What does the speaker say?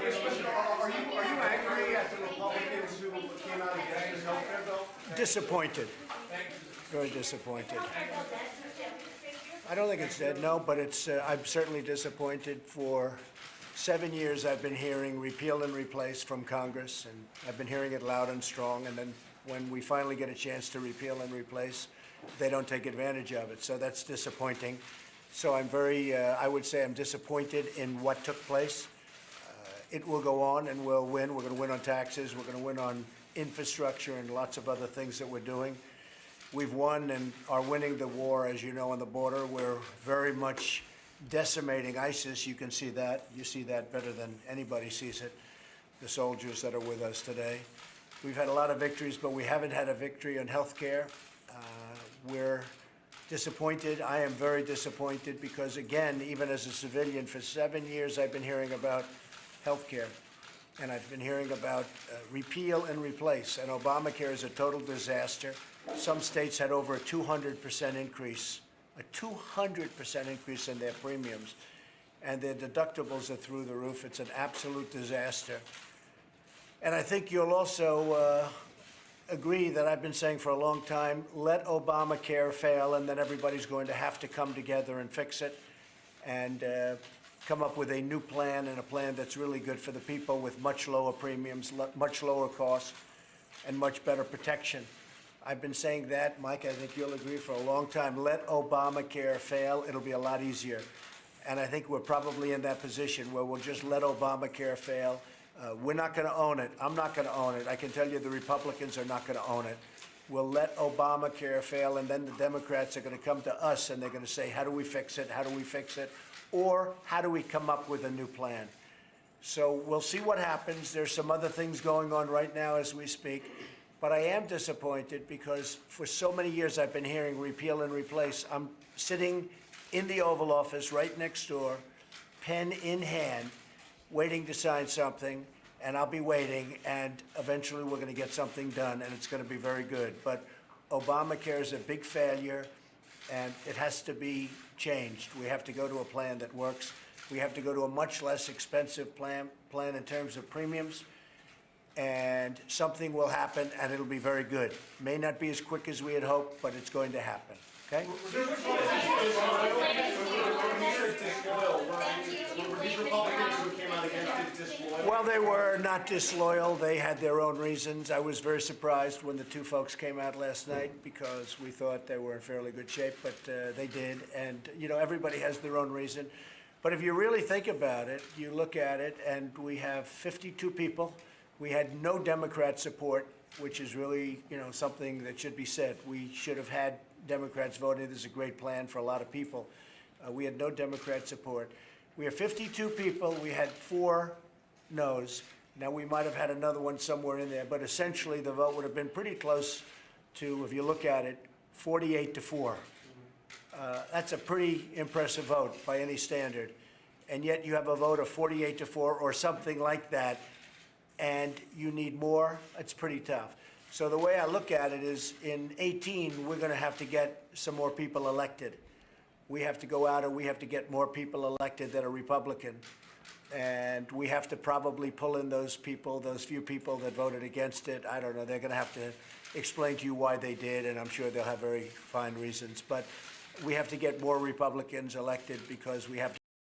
Are you angry at the Republicans who came out against this health care bill? Disappointed. Very disappointed. I don't think it's dead, no, but I'm certainly disappointed. For 7 years I've been hearing repeal and replace from Congress, and I've been hearing it loud and strong, and then when we finally get a chance to repeal and replace, they don't take advantage of it. So that's disappointing. So I'm I would say I'm disappointed in what took place. It will go on and we'll win. We're going to win on taxes. We're going to win on infrastructure and lots of other things that we're doing. We've won and are winning the war, as you know, on the border. We're very much decimating ISIS. You can see that. You see that better than anybody sees it, the soldiers that are with us today. We've had a lot of victories, but we haven't had a victory on health care. We're disappointed. I am very disappointed because, again, even as a civilian, for 7 years I've been hearing about health care, and I've been hearing about repeal and replace, and Obamacare is a total disaster. Some states had over a 200% increase, a 200% increase in their premiums, and their deductibles are through the roof. It's an absolute disaster. And I think you'll also agree that I've been saying for a long time, let Obamacare fail, and then everybody's going to have to come together and fix it and come up with a new plan, and a plan that's really good for the people, with much lower premiums, much lower costs, and much better protection. I've been saying that, Mike, I think you'll agree, for a long time. Let Obamacare fail. It'll be a lot easier. And I think we're probably in that position where we'll just let Obamacare fail. We're not going to own it. I'm not going to own it. I can tell you the Republicans are not going to own it. We'll let Obamacare fail, and then the Democrats are going to come to us and they're going to say, how do we fix it? How do we fix it? Or how do we come up with a new plan? So we'll see what happens. There's some other things going on right now as we speak. But I am disappointed because for so many years I've been hearing repeal and replace. I'm sitting in the Oval Office right next door, pen in hand, waiting to sign something, and I'll be waiting, and eventually we're going to get something done, and it's going to be very good. But Obamacare is a big failure, and it has to be changed. We have to go to a plan that works. We have to go to a much less expensive plan in terms of premiums, and something will happen, and it'll be very good. May not be as quick as we had hoped, but it's going to happen. Okay? Well, they were not disloyal. They had their own reasons. I was very surprised when the two folks came out last night because we thought they were in fairly good shape, but they did. And, you know, everybody has their own reason. But if you really think about it, you look at it, and we have 52 people. We had no Democrat support, which is really, you know, something that should be said. We should have had Democrats voting. This is a great plan for a lot of people. We had no Democrat support. We have 52 people. We had 4 no's. Now, we might have had another one somewhere in there, but essentially the vote would have been pretty close to, if you look at it, 48-4. That's a pretty impressive vote by any standard. And yet you have a vote of 48-4 or something like that, and you need more. It's pretty tough. So the way I look at it is, in 18, we're going to have to get some more people elected. We have to go out and we have to get more people elected that are Republican. And we have to probably pull in those people, those few people that voted against it. I don't know. They're going to have to explain to you why they did, and I'm sure they'll have very fine reasons. But we have to get more Republicans elected because we have to